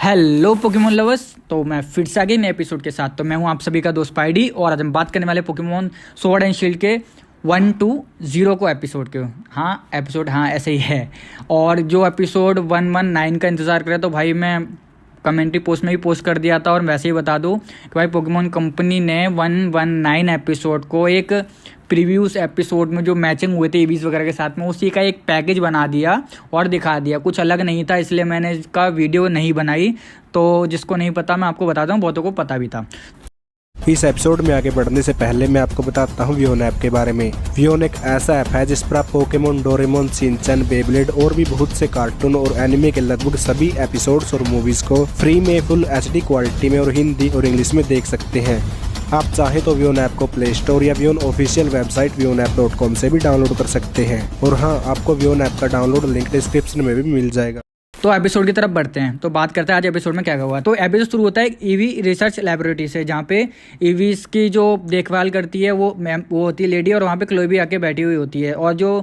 Hello Pokemon lovers. तो मैं फिर से आ गई नए एपिसोड के साथ। तो मैं हूं आप सभी का दोस्त पाइडी और आज हम बात करने वाले पोकेमोन स्वॉर्ड एंड शील्ड के 120 को एपिसोड के। हाँ एपिसोड, हाँ ऐसे ही है। और जो एपिसोड 119 का इंतज़ार करे तो भाई मैं कमेंट्री पोस्ट में भी पोस्ट कर दिया था और वैसे ही बता दूं कि भाई पोकेमोन कंपनी ने 119 एपिसोड को एक प्रीवियस एपिसोड में जो मैचिंग हुए थे ईवीज वगैरह के साथ में उसी का एक पैकेज बना दिया और दिखा दिया। कुछ अलग नहीं था इसलिए मैंने इसका वीडियो नहीं बनाई। तो जिसको नहीं पता मैं आपको बताता हूँ, बहुतों को पता भी था। इस एपिसोड में आगे बढ़ने से पहले मैं आपको बताता हूँ वियोन ऐप के बारे में। वियोन एक ऐसा ऐप है जिस पर आप पोकेमोन, डोरेमोन, शिनचैन, बेब्लेड और भी बहुत से कार्टून और एनिमे के लगभग सभी एपिसोड्स और मूवीज को फ्री में फुल एचडी क्वालिटी में और हिंदी और इंग्लिश में देख सकते हैं। आप चाहे तो वियोन ऐप को प्ले स्टोर या वियोन ऑफिशियल वेबसाइट viyonapp.com से भी डाउनलोड कर सकते हैं। और हाँ, आपको वियोन ऐप का डाउनलोड लिंक डिस्क्रिप्शन में भी मिल जाएगा। तो एपिसोड की तरफ बढ़ते हैं। तो बात करते हैं आज एपिसोड में क्या हुआ। तो एपिसोड शुरू होता है एक ईवी रिसर्च लैबोरेटरी से, जहाँ पे ईवीज की जो देखभाल करती है वो होती है लेडी, और वहाँ पे क्लोई भी आके बैठी हुई होती है। और जो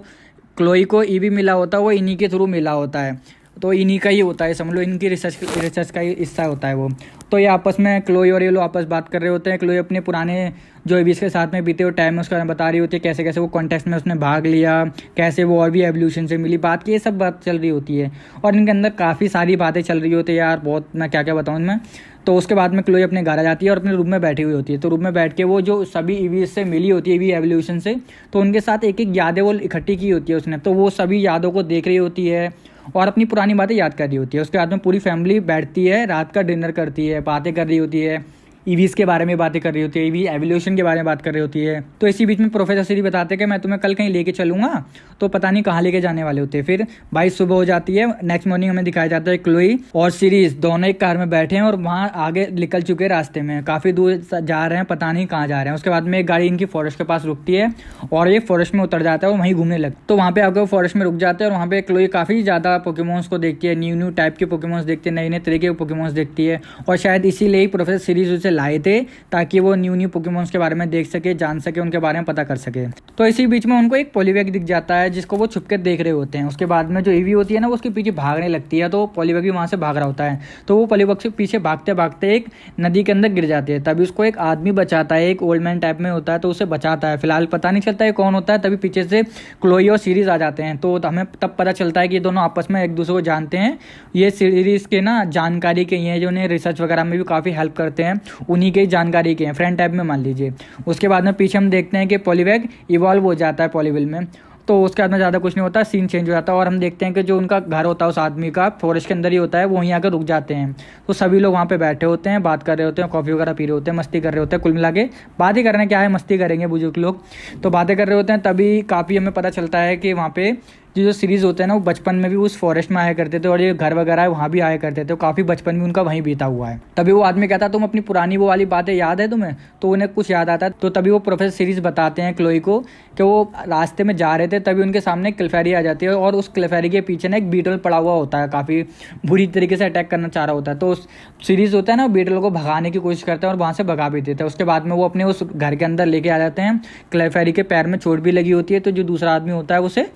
क्लोई को ईवी मिला होता है वो इन्हीं के थ्रू मिला होता है, तो इन्हीं का ही होता है, समझ लो इनकी रिसर्च का ही हिस्सा होता है वो। तो ये आपस में क्लोई और ये लोग आपस बात कर रहे होते हैं। क्लोई अपने पुराने जो ईवीज के साथ में बीते हुए टाइम में उसके बारे में बता रही होती है, कैसे कैसे वो कॉन्टेस्ट में उसने भाग लिया, कैसे वो और भी एवोल्यूशन से मिली, बात की ये सब बात चल रही होती है। और इनके अंदर काफ़ी सारी बातें चल रही होती है यार, बहुत, मैं क्या क्या बताऊँ इनमें। तो उसके बाद में क्लोई अपने घर आ जाती है और अपने रूम में बैठी हुई होती है। तो रूम में बैठ के वो जो सभी ईवीज से मिली होती है, ईवी एवोल्यूशन से, तो उनके साथ एक एक यादें वो इकट्ठी की होती है उसने। तो वो सभी यादों को देख रही होती है और अपनी पुरानी बातें याद कर रही होती है। उसके बाद में पूरी फैमिली बैठती है, रात का डिनर करती है, बातें कर रही होती है, ईवीज के बारे में बातें कर रही होती है, ईवी एवोल्यूशन के बारे में बात कर रही होती है। तो इसी बीच में प्रोफेसर सीरी बताते हैं कि मैं तुम्हें कल कहीं लेके चलूंगा, तो पता नहीं कहाँ लेके जाने वाले होते हैं। फिर 22 सुबह हो जाती है। नेक्स्ट मॉर्निंग हमें दिखाया जाता है क्लोई और सीरीज दोनों एक कार में बैठे हैं और वहाँ आगे निकल चुके हैं, रास्ते में काफ़ी दूर जा रहे हैं, पता नहीं कहाँ जा रहे हैं। उसके बाद में एक गाड़ी इनकी फॉरेस्ट के पास रुकती है और ये फॉरेस्ट में उतर जाता है और वहीं घूमने लगता है। तो वहाँ पे आगे वो फॉरेस्ट में रुक जाते हैं और वहाँ पे क्लोई काफ़ी ज़्यादा पोकेमोन्स को देखती है, न्यू टाइप के पोकेमोन्स देखती है, नए नए तरीके के पोकेमोन्स देखती है। और शायद इसीलिए ही प्रोफेसर सीरीज उसे लाए थे ताकि वो न्यू पोकेमोन्स के बारे में देख सके, जान सके, उनके बारे में पता कर सके। तो इसी बीच में उनको एक पॉलीवैग दिख जाता है जिसको वो छुपकर देख रहे होते हैं। उसके बाद में जो ईवी होती है ना वो उसके पीछे भागने लगती है, तो पॉलीवैग भी वहाँ से भाग रहा होता है। तो वो पॉलीवैग से पीछे भागते भागते एक नदी के अंदर गिर जाती है। तभी उसको एक आदमी बचाता है, एक ओल्ड मैन टाइप में होता है, तो उसे बचाता है। फिलहाल पता नहीं चलता है कौन होता है। तभी पीछे से क्लोई और सीरीज आ जाते हैं। तो हमें तब पता चलता है कि ये दोनों आपस में एक दूसरे को जानते हैं। ये सीरीज के ना जानकारी के ही हैं, जो उन्हें रिसर्च वगैरह में भी काफ़ी हेल्प करते हैं, उन्हीं के जानकारी के हैं, फ्रेंड टाइप में मान लीजिए। उसके बाद में पीछे हम देखते हैं कि पॉलीवैग इवॉल्व हो जाता है पॉलीविल में। तो उसके बाद में ज़्यादा कुछ नहीं होता, सीन चेंज हो जाता है और हम देखते हैं कि जो उनका घर होता है उस आदमी का फॉरेस्ट के अंदर ही होता है, वो वहीं आकर रुक जाते हैं। तो सभी लोग वहाँ पे बैठे होते हैं, बात कर रहे होते हैं, कॉफ़ी वगैरह पी रहे होते हैं, मस्ती कर रहे होते हैं। कुल मिला के बात ही कर रहे हैं, क्या है मस्ती करेंगे बुजुर्ग लोग, तो बातें कर रहे होते हैं। तभी काफ़ी हमें पता चलता है कि वहाँ पे जो सीरीज़ होते हैं ना वो बचपन में भी उस फॉरेस्ट में आया करते थे और ये घर वगैरह है वहाँ भी आया करते थे। तो काफ़ी बचपन भी उनका वहीं बीता हुआ है। तभी वो आदमी कहता है तुम अपनी पुरानी वो वाली बातें याद है तुम्हें, तो उन्हें कुछ याद आता है। तो तभी वो प्रोफेसर सीरीज बताते हैं क्लोई को कि वो रास्ते में जा रहे थे, तभी उनके सामने क्लेफेरी आ जाती है और उस क्लेफेरी के पीछे ना एक बीटल पड़ा हुआ होता है, काफ़ी बुरी तरीके से अटैक करना चाह रहा होता है। तो उस सीरीज होता है ना, बीटल को भगाने की कोशिश करते हैं और वहाँ से भगा भी देते हैं। उसके बाद में वो अपने उस घर के अंदर लेके आ जाते हैं। क्लेफेरी के पैर में चोट भी लगी होती है, तो जो दूसरा आदमी होता है उसे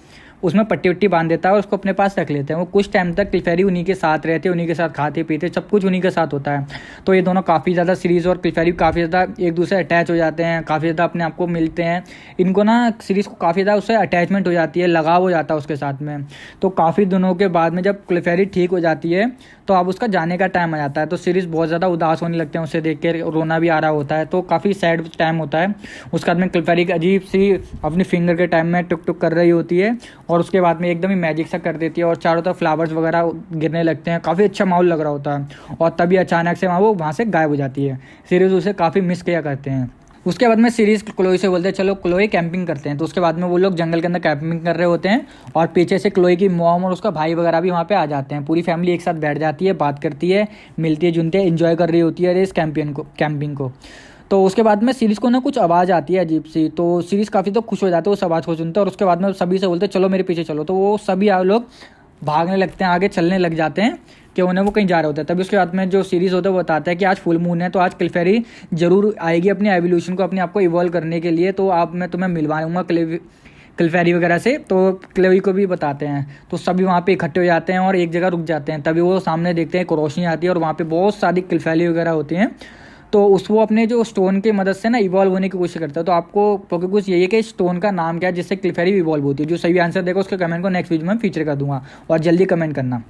उसमें पट्टी वट्टी बांध देता है और उसको अपने पास रख लेते हैं। वो कुछ टाइम तक क्लिफेरी उन्हीं के साथ रहते हैं, उन्हीं के साथ खाते पीते, सब कुछ उन्हीं के साथ होता है। तो ये दोनों काफ़ी ज़्यादा सीरीज़ और क्लिफेरी काफ़ी ज़्यादा एक दूसरे अटैच हो जाते हैं, काफ़ी ज़्यादा अपने आप को मिलते हैं। इनको ना सीरीज़ को काफ़ी ज़्यादा उससे अटैचमेंट हो जाती है, लगाव हो जाता है उसके साथ में। तो काफ़ी दिनों के बाद में जब क्लिफेरी ठीक हो जाती है तो अब उसका जाने का टाइम आ जाता है। तो सीरीज़ बहुत ज़्यादा उदास होने लगते हैं, उसे देख के रोना भी आ रहा होता है। तो काफ़ी सैड टाइम होता है। उसके बाद में क्लिफेरी अजीब सी अपनी फिंगर के टाइम में टुक टुक कर रही होती है और उसके बाद में एकदम ही मैजिक सा कर देती है और चारों तरफ फ्लावर्स वगैरह गिरने लगते हैं, काफ़ी अच्छा माहौल लग रहा होता है। और तभी अचानक से वो वहाँ से गायब हो जाती है। सीरीज़ उसे काफ़ी मिस किया करते हैं। उसके बाद में सीरीज क्लोई से बोलते हैं चलो क्लोई कैंपिंग करते हैं। तो उसके बाद में वो लोग जंगल के अंदर कैंपिंग कर रहे होते हैं और पीछे से क्लोई की मॉम और उसका भाई वगैरह भी वहाँ पे आ जाते हैं। पूरी फैमिली एक साथ बैठ जाती है, बात करती है, मिलती है, जुनती है, एंजॉय कर रही होती है इस कैंपिंग को। तो उसके बाद में सीरीज़ को ना कुछ आवाज़ आती है अजीब सी, तो सीरीज़ काफ़ी तो खुश हो जाते हैं उस आवाज़ को सुनते हैं और उसके बाद में सभी से बोलते हैं चलो मेरे पीछे चलो। तो वो सभी लोग भागने लगते हैं, आगे चलने लग जाते हैं कि उन्हें वो कहीं जा रहे होते हैं। तभी उसके बाद में जो सीरीज़ होता है वो बताता है कि आज फुल मून है, तो आज क्लिफेरी जरूर आएगी अपनी एवोल्यूशन को, अपने आप को इवॉल्व करने के लिए। तो आप मैं तुम्हें मिलवाऊंगा क्लिफेरी वगैरह से, तो क्लोई को भी बताते हैं। तो सभी वहाँ पे इकट्ठे हो जाते हैं और एक जगह रुक जाते हैं। तभी वो सामने देखते हैं एक रोशनी आती है और वहाँ पे बहुत सारी क्लिफेरी वगैरह होती हैं। तो वो अपने जो स्टोन की मदद से ना इवॉल्व होने की कोशिश करता है। तो आपको पॉकेट क्विज यही है कि स्टोन का नाम क्या है जिससे क्लिफेरी इवॉल्व होती है। जो सही आंसर देगा उसके कमेंट को नेक्स्ट वीडियो में फीचर कर दूंगा और जल्दी कमेंट करना।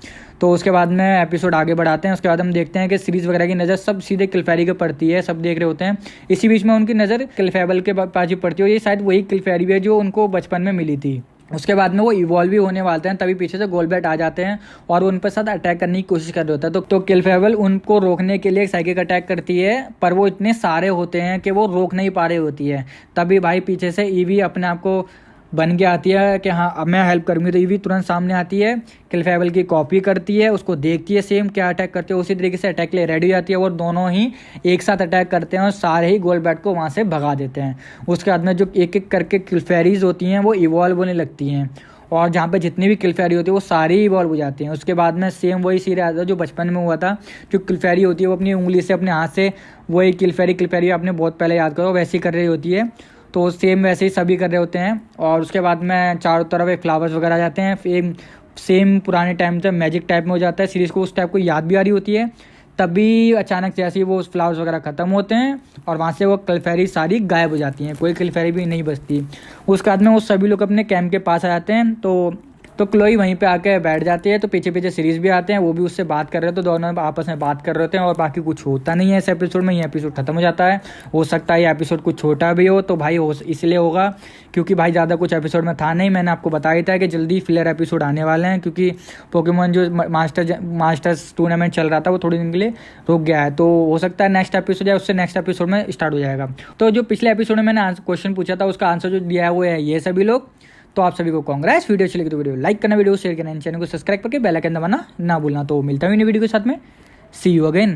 तो उसके बाद में एपिसोड आगे बढ़ाते हैं। उसके बाद हम देखते हैं कि सीरीज वगैरह की नज़र सब सीधे क्लिफेरी के पड़ती है, सब देख रहे होते हैं। इसी बीच में उनकी नज़र क्लिफेबल के पास ही पड़ती है और ये शायद वही क्लिफेरी है जो उनको बचपन में मिली थी। उसके बाद में वो इवॉल्व भी होने वाले हैं, तभी पीछे से गोलबैट आ जाते हैं और उन पर साथ अटैक करने की कोशिश कर रहे होता है। तो क्लिफेबल उनको रोकने के लिए एक साइकिक अटैक करती है, पर वो इतने सारे होते हैं कि वो रोक नहीं पा रही होती है। तभी भाई पीछे से ईवी अपने आप को बन के आती है कि हाँ अब मैं हेल्प करूँगी। तो ईवी तुरंत सामने आती है, क्लिफेबल की कॉपी करती है, उसको देखती है सेम क्या अटैक करते हैं, उसी तरीके से अटैक के लिए रेडी हो जाती है और दोनों ही एक साथ अटैक करते हैं और सारे ही गोलबैट को वहाँ से भगा देते हैं। उसके बाद में जो एक एक करके क्लिफेरीज होती हैं वो इवॉल्व होने लगती हैं और जहाँ पे जितनी भी क्लिफेरी होती है वो सारी इवॉल्व हो जाती हैं। उसके बाद में सेम वही सीन आता है जो बचपन में हुआ था। जो क्लिफेरी होती है वो अपनी उंगली से अपने हाथ से वही क्लिफेरी आपने बहुत पहले याद करो वैसी कर रही होती है। तो सेम वैसे ही सभी कर रहे होते हैं और उसके बाद में चारों तरफ एक फ्लावर्स वगैरह आ जाते हैं। सेम पुराने टाइम से मैजिक टाइप में हो जाता है। सीरीज़ को उस टाइप को याद भी आ रही होती है। तभी अचानक से ऐसे ही वो फ्लावर्स वगैरह ख़त्म होते हैं और वहाँ से वो क्लिफेरी सारी गायब हो जाती हैं, कोई क्लिफेरी भी नहीं बचती। उसके बाद में वो सभी लोग अपने कैंप के पास आ जाते हैं। तो क्लोई वहीं पे आके बैठ जाती है। तो पीछे पीछे सीरीज भी आते हैं, वो भी उससे बात कर रहे हैं। तो दोनों आपस में बात कर रहे होते हैं और बाकी कुछ होता नहीं है इस एपिसोड में। ये एपिसोड खत्म हो जाता है। हो सकता है ये एपिसोड कुछ छोटा भी हो, तो भाई इसलिए होगा क्योंकि भाई ज़्यादा कुछ एपिसोड में था नहीं। मैंने आपको बताया था कि जल्दी फिलर एपिसोड आने वाले हैं क्योंकि पोकेमॉन जो मास्टर्स टूर्नामेंट चल रहा था वो थोड़ी दिन के लिए रुक गया है। तो हो सकता है नेक्स्ट एपिसोड या उससे नेक्स्ट एपिसोड में स्टार्ट हो जाएगा। तो जो पिछले एपिसोड में मैंने क्वेश्चन पूछा था उसका आंसर जो दिया है वो है ये सभी लोग। तो आप सभी को कांग्रेस। वीडियो अच्छी लगी तो वीडियो लाइक करना, वीडियो शेयर करना, चैनल को सब्सक्राइब करके बेल आइकन दबाना ना भूलना। तो मिलता हूँ इन वीडियो के साथ में। सी यू अगेन।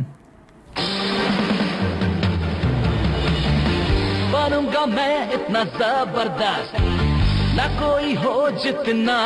बनूंगा मैं इतना जबरदस्त ना कोई हो जितना।